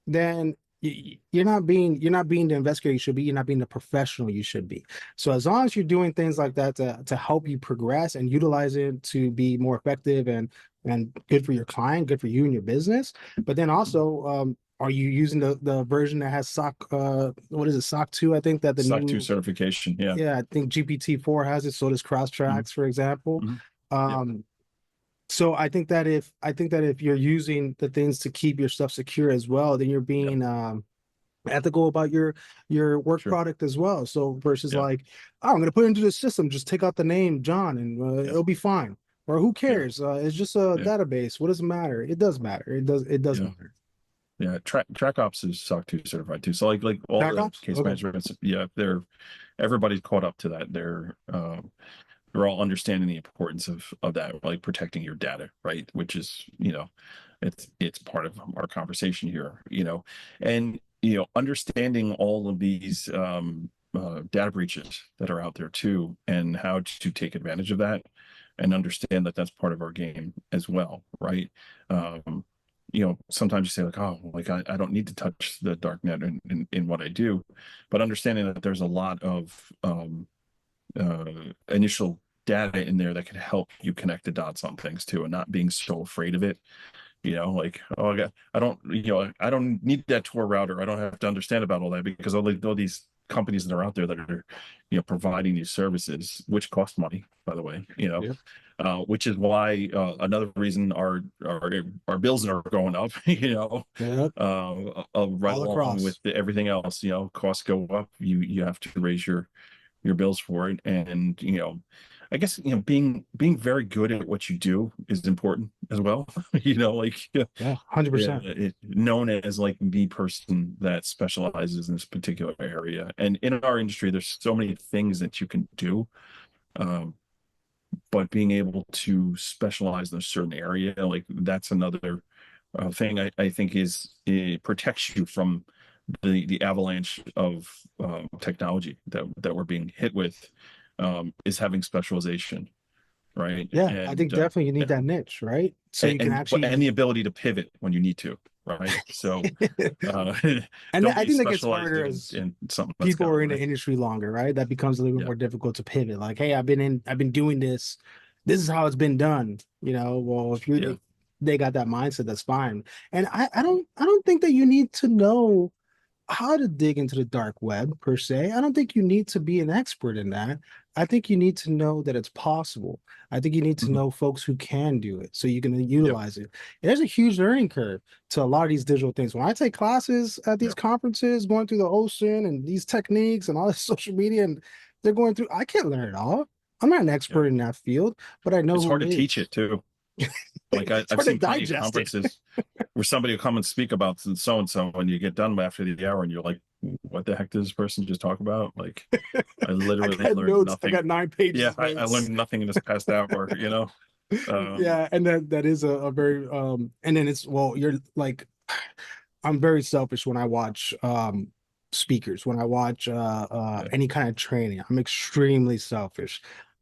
then you're not being the investigator you should be. You're not being the professional you should be. So as long as you're doing things like that to help you progress and utilize it to be more effective and good for your client, good for you and your business. But then also, are you using the version that has SOC what is it, SOC 2? I think that the SOC 2 new certification. Yeah. yeah, I think GPT-4 has it, so does Mhm. Crosstracks, for example. Mhm. Yep. So I think that if you're using the things to keep your stuff secure as well, then you're Yep. being ethical about your work Sure. product as well. So versus Yeah. like, oh, I'm gonna put it into the system, just take out the name John and Yep. it'll be fine. Or who Yeah. cares? It's just a Yeah. database. What does it matter? It does matter. It does Yeah. matter. Yeah. Track ops is SOC 2 certified too. So like all Back the ops? case Okay. management, yeah, everybody's caught up to that. They're all understanding the importance of that, like protecting your data, right? Which is, it's part of our conversation here, and understanding all of these data breaches that are out there too, and how to take advantage of that, and understand that that's part of our game as well, right? Sometimes you say like, oh, like I don't need to touch the dark net in what I do, but understanding that there's a lot of initial data in there that can help you connect the dots on things too, and not being so afraid of it. Like, oh, I don't need that Tor router. I don't have to understand about all that, because all these companies that are out there that are, providing these services, which cost money, by the way, Yeah. which is why another reason our bills are going up, Yeah. right All along with across. everything else. Costs go up. You have to raise your bills for it. And I guess being very good at what you do is important as well. Like, Yeah, yeah, 100%. known as like the person that specializes in this particular area. And in our industry, there's so many things that you can do, but being able to specialize in a certain area, like that's another thing I think it protects you from the avalanche of technology that we're being hit with, is having specialization, right? Yeah, I And think definitely you yeah, need that niche, right? So you can and the actually ability to pivot when you need to, right? So uh, and don't I be think that gets specialized harder in, as in something that's people got are it in the right. industry longer, right? That becomes a little bit Yeah. more difficult to pivot. Like, hey, I've been doing this. This is how it's been done. Well, if you're Yeah. they got that mindset, that's fine. And I don't think that you need to know how to dig into the dark web per se. I don't think you need to be an expert in that. I think you need to know that it's possible. I think you need to Mhm. know folks who can do it so you can Yep. utilize it. And there's a huge learning curve to a lot of these digital things. When I take classes at these Yep. conferences, going through the ocean and these techniques and all this social media, and they're going through, I can't learn it all. I'm not an Yep. expert in that field, but I know It's hard who to teach is. it too. Like It's I've hard to seen plenty of digest it. conferences where somebody will come and speak about so and so, and you get done after the hour, and you're like, "What the heck did this person just talk about?" Like, I I literally got learned notes. I nothing. got 9 Yeah, pages I notes. learned nothing in this past hour. Um, Yeah, and that is a very and then it's, well, you're like, I'm very selfish when I watch speakers, when I watch yeah. any kind of training. I'm extremely selfish.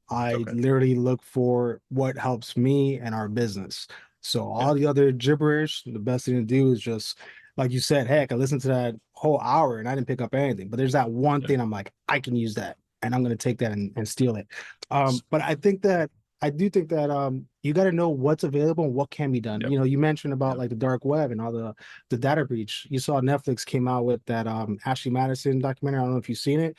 I Okay. literally look for what helps me and our business. So Yeah. all the other gibberish, the best thing to do is just, like you said, heck, I listened to that whole hour and I didn't pick up anything. But there's that one Yeah. thing I'm like, I can use that and I'm gonna take that and steal it. But I do think that you got to know what's available and what can be done. Yep. You mentioned about Yep. like the dark web and all the data breach. You saw Netflix came out with that Ashley Madison documentary. I don't know if you've seen it,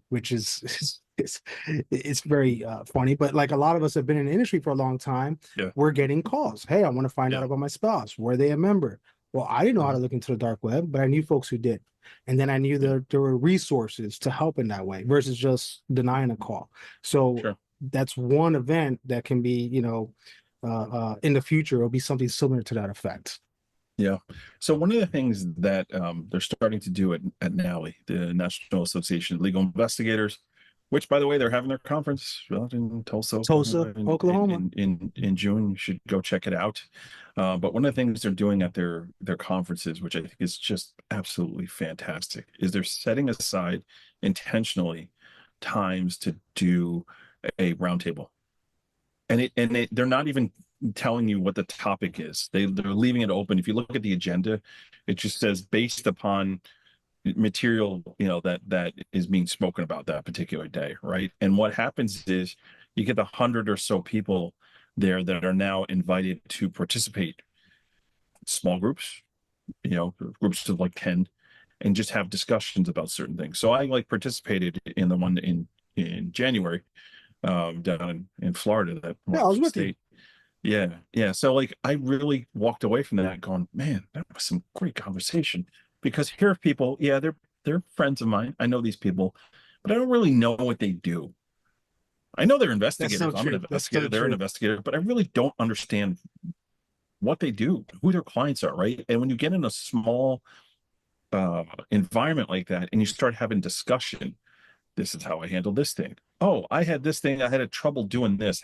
which is it's very funny. But like a lot of us have been in the industry for a long time, Yeah. we're getting calls. Hey, I want to find out Yeah. about my spouse. Were they a member? Well, I didn't know how to Mhm. look into the dark web, but I knew folks who did. And then I knew Yeah. there were resources to help in that way versus just denying a call. So Sure. that's one event that can be, in the future, it'll be something similar to that effect. Yeah. So one of the things that they're starting to do at NALI, the National Association of Legal Investigators, which, by the way, they're having their conference out in Tulsa, Tulsa, Oklahoma, Oklahoma. in June. You should go check it out. But one of the things they're doing at their conferences, which I think is just absolutely fantastic, is they're setting aside intentionally times to do a roundtable, they're not even telling you what the topic is. They're leaving it open. If you look at the agenda, it just says based upon material, that is being spoken about that particular day, right? And what happens is you get 100 or so people there that are now invited to participate, small groups, groups of like 10, and just have discussions about certain things. So I like participated in the one in January, down in Florida, that Yeah, I was wonderful with you. state. Yeah, yeah. So like I really walked away from that going, man, that was some great conversation. Because here are people, yeah, they're friends of mine. I know these people, but I don't really know what they do. I know they're That's so investigators. I'm an true. That's so investigator, they're an true. investigator, but I really don't understand what they do, who their clients are, right? And when you get in a small environment like that and you start having discussion, this is how I handle this thing. Oh, I had this thing, I had a trouble doing this.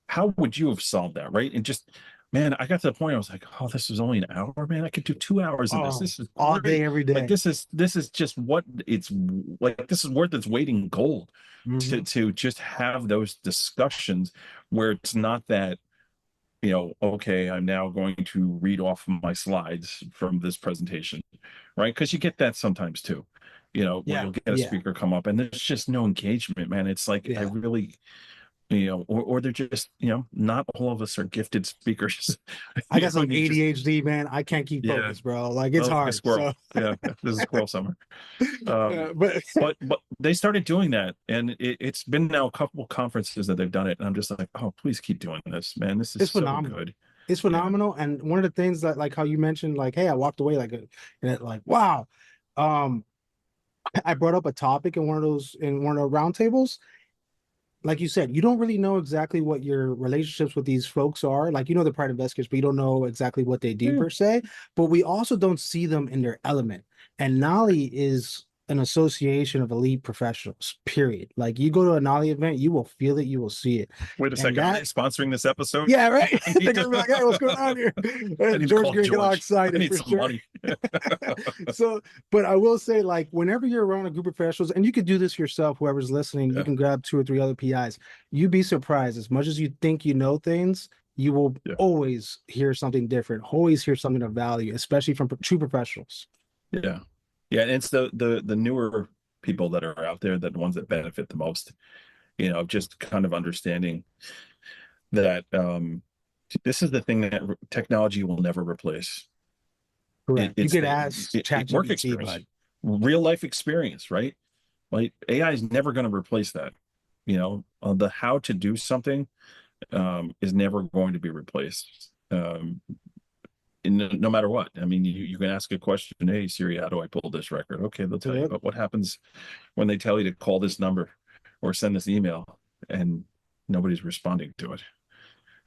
How would you have solved that, right? And just, man, I got to the point I was like, oh, this is only an hour, man. I could do 2 hours of this. Oh, This is all day, great. every Like day. this is just what it's like. This is worth its weight in gold to Mhm. just have those discussions where it's not that, okay, I'm now going to read off my slides from this presentation, right? Because you get that sometimes too, where Yeah, you'll get a yeah, speaker come up and there's just no engagement, man. It's like I yeah. really, or they're just, not all of us are gifted speakers. I got some And you just, ADHD, man. I can't keep yeah, focused, bro. Like it's well, like a hard. squirrel. So, Yeah, this is squirrel summer. Um, but but they started doing that, and it's been now a couple conferences that they've done it, and I'm just like, oh, please keep doing this, man. This is it's so phenomenal. good. It's Yeah. phenomenal. And one of the things that, like how you mentioned, like, hey, I walked away like, and it, like, wow. Um, I brought up a topic in one of the roundtables. Like you said, you don't really know exactly what your relationships with these folks are. Like, the private investigators, but you don't know exactly what they do Yeah. per se. But we also don't see them in their element. And Nolly is an association of elite professionals, period. Like you go to a Nolly event, you will feel it, you will see it. Wait a And second. Are they that, sponsoring this episode? yeah, right. I They're need gonna be like, hey, to. what's going on here? I need to George call gonna get all George. I excited need for some sure. money. So, but I will say, like, whenever you're around a group of professionals, and you could do this yourself, whoever's listening, you Yeah. can grab 2 or 3 other PIs. You'd be surprised. As much as you think you know things, you will Yeah. always hear something different, always hear something of value, especially from true professionals. Yeah. Yeah. And it's the newer people that are out there, that the ones that benefit the most, just kind of understanding that This is the thing that technology will never replace. Correct. You It's could the ask work ChatGPT, experience, but real life experience, right? Like AI is never going to replace that. The how to do something is never going to be replaced. No matter what. I mean, you can ask a question, hey Siri, how do I pull this record? Okay, they'll tell you. But what happens when they tell you to call this number or send this email and nobody's responding to it?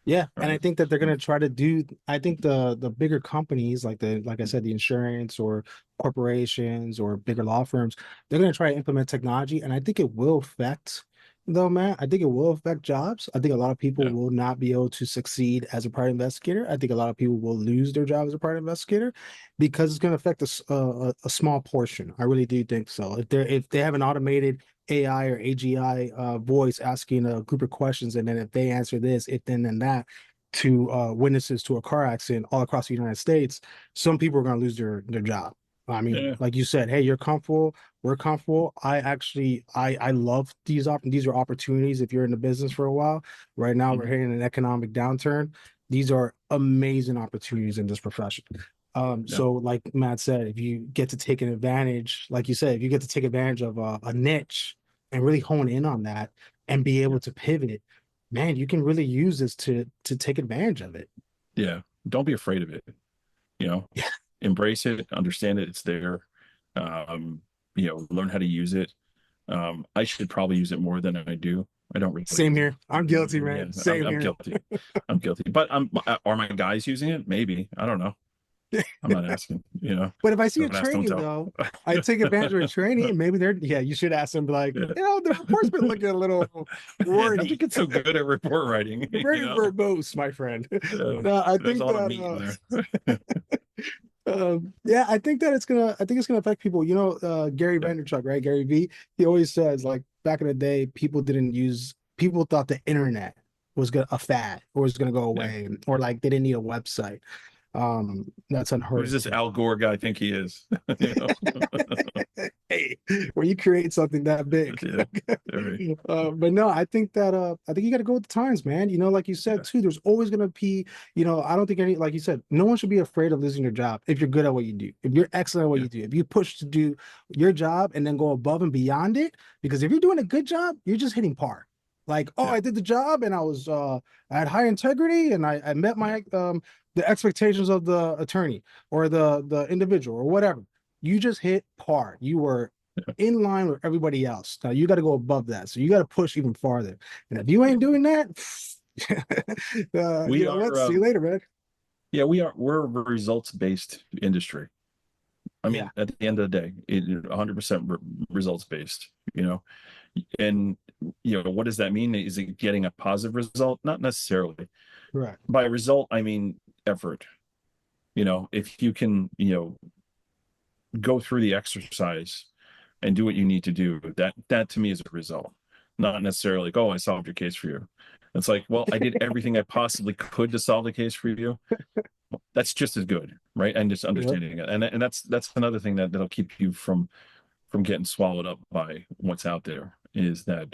yeah, and I Right. think that they're gonna try to do. I think the bigger companies, like I said, the insurance or corporations or bigger law firms, they're gonna try to implement technology, and I think it will affect, though, man. I think it will affect jobs. I think a lot of people Yeah. will not be able to succeed as a private investigator. I think a lot of people will lose their job as a private investigator because it's gonna affect a small portion. I really do think so. If they have an automated AI or AGI voice asking a group of questions, and then if they answer this, if then that, to witnesses to a car accident all across the United States, some people are going to lose their job. I mean, Yeah. like you said, hey, you're comfortable, we're comfortable. I love these are opportunities if you're in the business for a while. Right now, we're hitting an economic downturn. These are amazing opportunities in this profession. Yeah. So like Matt said, if you get to take an advantage, like you said, if you get to take advantage of a niche and really hone in on that and be Yeah. able to pivot, man, you can really use this to take advantage of it. Yeah. Don't be afraid of it. You know, Yeah. Embrace it, understand it, it's there. Learn how to use it. I should probably use it more than I do. I don't really Same use it. here. I'm guilty, Yeah, man. Same I'm here. guilty. I'm guilty. But are my guys using it? Maybe. I don't know. I'm not asking, But if I see a don't ask, don't training tell. though, I take advantage of a training, and maybe they're yeah, you should ask them like, Yeah. the report's been looking a little Yeah, how'd you wordy. get so good at report writing? Very verbose, my friend. Yeah, No, I there's think a lot of meat in that there. yeah, I think it's gonna affect people. Gary Yeah, Vaynerchuk, right? Gary V. He always says like back in the day, people thought the internet was a fad or was gonna go yeah. away, or like they didn't need a website. That's Who unheard does of this today. Al Gore guy think he is? You know? Hey, when you create something that big. Yeah, right. But no, I think you got to go with the times, man. Like you said Yeah, too, there's always gonna be, I don't think like you said, no one should be afraid of losing their job if you're good at what you do, if you're excellent at what yeah, you do, if you push to do your job and then go above and beyond it. Because if you're doing a good job, you're just hitting par. Like, oh, yeah, I did the job and I had high integrity and I met my the expectations of the attorney or the individual or whatever. You just hit par. You were yeah. in line with everybody else. Now you got to go above that. So you got to push even farther. And if you ain't doing that, We are, let's see you later, man. yeah, we're a results-based industry. I Yeah, mean, at the end of the day, 100% results-based, and what does that mean? Is it getting a positive result? Not necessarily. correct. By result, I mean effort. If you can, go through the exercise and do what you need to do, that to me is a result. Not necessarily like, oh, I solved your case for you. It's like, well, I did everything I possibly could to solve the case for you. That's just as good, right? And just Yep. understanding it, and that's another thing that'll keep you from getting swallowed up by what's out there, is that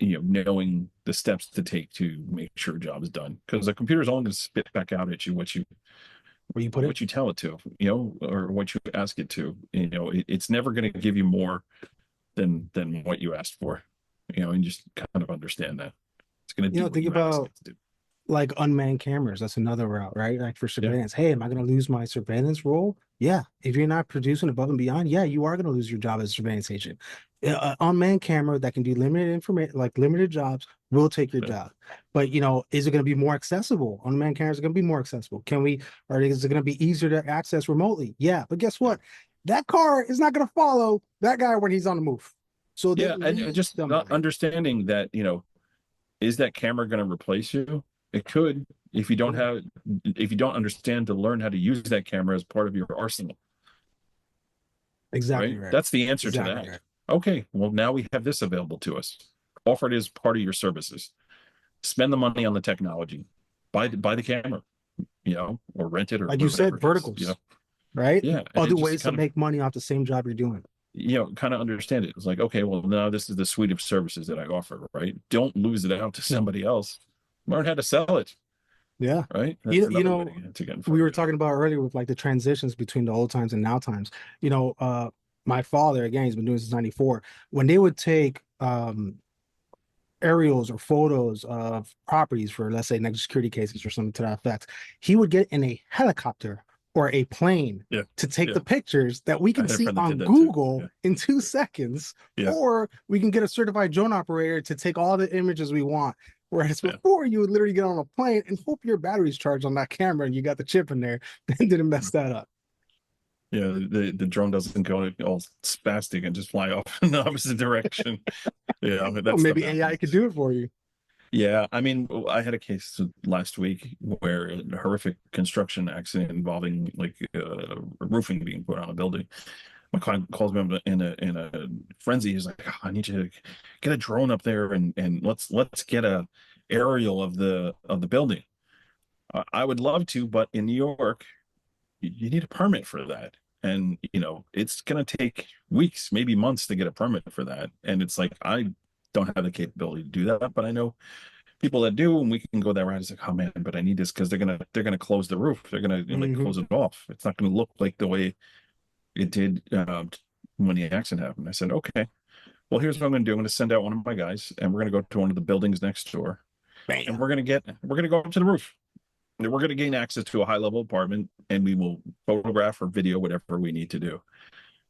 knowing the steps to take to make sure a job is done, because the computer's only going to spit back out at you Where you put it? what you tell it to, or what you ask it to. It's never going to give you more than what you asked for. And just kind of understand that it's going to do what Think you ask about it to do. like unmanned cameras. That's another route, right? Like for Yeah, surveillance. Hey, am I going to lose my surveillance role? Yeah. If you're not producing above and beyond, yeah, you are going to lose your job as a surveillance agent. Unmanned camera that can do limited information, like limited jobs, will take your yeah, job. But is it going to be more accessible? Unmanned cameras are going to be more accessible. Or is it going to be easier to access remotely? Yeah. But guess yeah. what? That car is not going to follow that guy when he's on the move. So they Yeah, and need just not somebody. understanding that, is that camera going to replace you? It could, if you don't understand to learn how to use that camera as part of your arsenal, Exactly right? right. That's the answer to Exactly that. right. Okay, well, now we have this available to us. Offer it as part of your services. Spend the money on the technology. Buy the camera, or rent it, or Like you whatever said, it is. verticals, right? Yeah, Other and just ways to kind of make money off the same job you're doing. kind of understand it. It's like, okay, well, now this is the suite of services that I offer, right? Don't lose it out to somebody else. Learn how to sell it, Yeah. right? That's You another way know, to get in front we of were it. talking about earlier with like the transitions between the old times and now times. You know, my father, again, he's been doing this since 94. When they would take aerials or photos of properties for, let's say, next security cases or something to that effect, he would get in a helicopter or a plane Yeah, to take yeah. the pictures that we I can had a see friend that on did that too. Google Yeah, in 2 seconds, yeah, or we can get a certified drone operator to take all the images we want. Whereas yeah. before, you would literally get on a plane and hope your battery's charged on that camera and you got the chip in there and didn't mess that up. Yeah, the drone doesn't go all spastic and just fly off in the opposite direction. Yeah, Well, that stuff maybe AI could happens. do it for you. Yeah, I mean, I had a case last week where a horrific construction accident involving like roofing being put on a building. My client calls me up in a frenzy. He's like, "Oh, I need you to get a drone up there and let's get a aerial of the building." I would love to, but in New York, you need a permit for that. And it's gonna take weeks, maybe months to get a permit for that. And it's like I don't have the capability to do that, but I know people that do, and we can go that route. It's like, oh man, but I need this because they're gonna close the roof. They're gonna like Mhm. close it off. It's not gonna look like the way it did when the accident happened. I said, okay, well, here's what I'm gonna do. I'm gonna send out one of my guys, and we're gonna go to one of the buildings next door, and Bam. we're gonna go up to the roof. And we're gonna gain access to a high level apartment, and we will photograph or video whatever we need to do.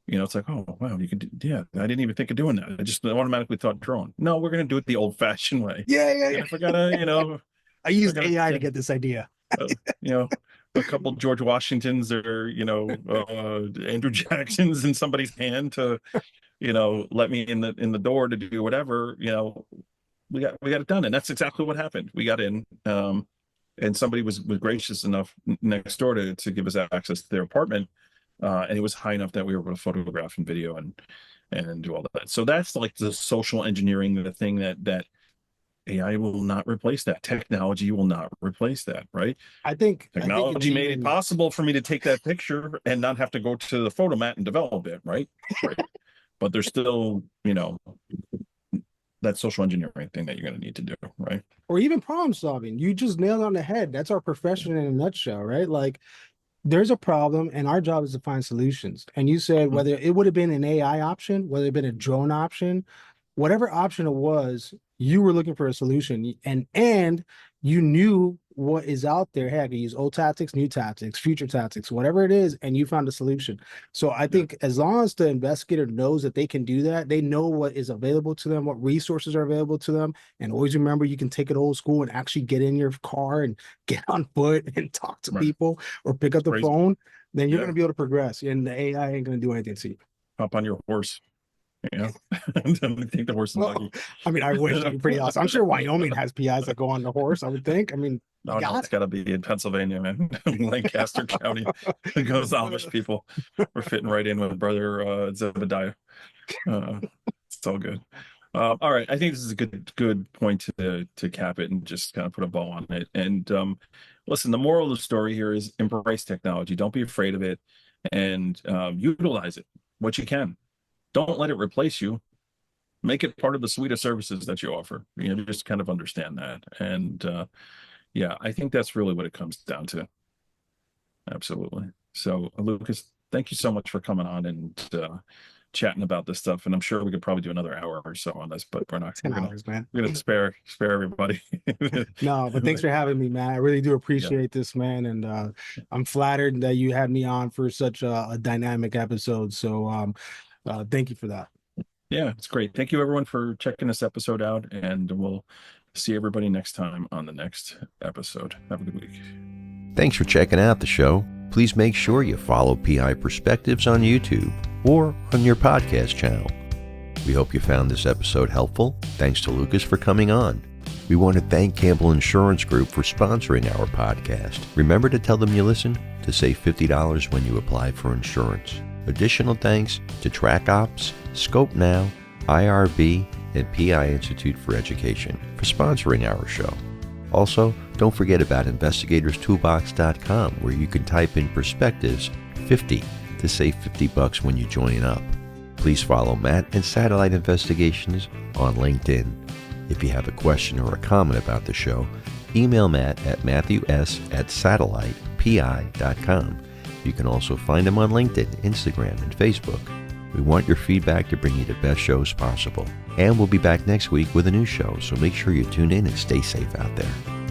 It's like, oh wow, you can do, yeah. I didn't even think of doing that. I just automatically thought drone. No, we're gonna do it the old fashioned way. Yeah, yeah, And yeah. if I gotta, I if I used gotta AI to get, get this idea. you know, a couple George Washingtons or Andrew Jacksons in somebody's hand to let me in the door to do whatever. We got it done, and that's exactly what happened. We got in, and somebody was gracious enough next door to give us access to their apartment, and it was high enough that we were able to photograph and video and do all that. So that's like the social engineering, the thing that AI will not replace. That technology will not replace that, right? I think it's Technology made it even possible for me to take that picture and not have to go to the photo mat and develop it, right? Right. But there's still, that social engineering thing that you're going to need to do, right? or even problem solving. You just nailed it on the head. That's our profession in a nutshell, right? Like there's a problem and our job is to find solutions. And you said Mhm. whether it would have been an AI option, whether it had been a drone option, whatever option it was, you were looking for a solution, and you knew what is out there. Hey, I can use old tactics, new tactics, future tactics, whatever it is, and you found a solution. So I Yeah, think as long as the investigator knows that they can do that, they know what is available to them, what resources are available to them, and always remember you can take it old school and actually get in your car and get on foot and talk to right. people or pick up the Crazy. phone, then you're Yeah. going to be able to progress, and the AI ain't going to do anything to you. Hop on your horse. And then take the horse and Well, buggy. I mean, I wish that'd be pretty awesome. I'm sure Wyoming has PIs that go on the horse. I would think. I mean, you Oh no, got it's got to be in Pennsylvania, man. Lancaster County. It goes Amish it. people. We're fitting right in with brother Zebediah. Uh, it's all good. All right, I think this is a good point to cap it and just kind of put a bow on it. And listen, the moral of the story here is embrace technology. Don't be afraid of it, and utilize it what you can. Don't let it replace you. Make it part of the suite of services that you offer. Just kind of understand that. And yeah, I think that's really what it comes down to. Absolutely. So, Lucas, thank you so much for coming on and chatting about this stuff. And I'm sure we could probably do another hour or so on this, but we're not. 10 hours, man. We're gonna spare everybody. No, but thanks for having me, man. I really do Yeah. appreciate this, man, and I'm flattered that you had me on for such a dynamic episode. So, thank you for that. Yeah, it's great. Thank you everyone for checking this episode out, and we'll see everybody next time on the next episode. Have a good week. Thanks for checking out the show. Please make sure you follow PI Perspectives on YouTube or on your podcast channel. We hope you found this episode helpful. Thanks to Lucas for coming on. We want to thank Campbell Insurance Group for sponsoring our podcast. Remember to tell them you listen to save $50 when you apply for insurance. Additional thanks to Track Ops, Scope Now, IRB, and PI Institute for Education for sponsoring our show. Also, don't forget about investigatorstoolbox.com, where you can type in Perspectives 50 to save $50 when you join up. Please follow Matt and Satellite Investigations on LinkedIn. If you have a question or a comment about the show, email Matt at matthews@satellitepi.com. You can also find him on LinkedIn, Instagram, and Facebook. We want your feedback to bring you the best shows possible. And we'll be back next week with a new show, so make sure you tune in and stay safe out there.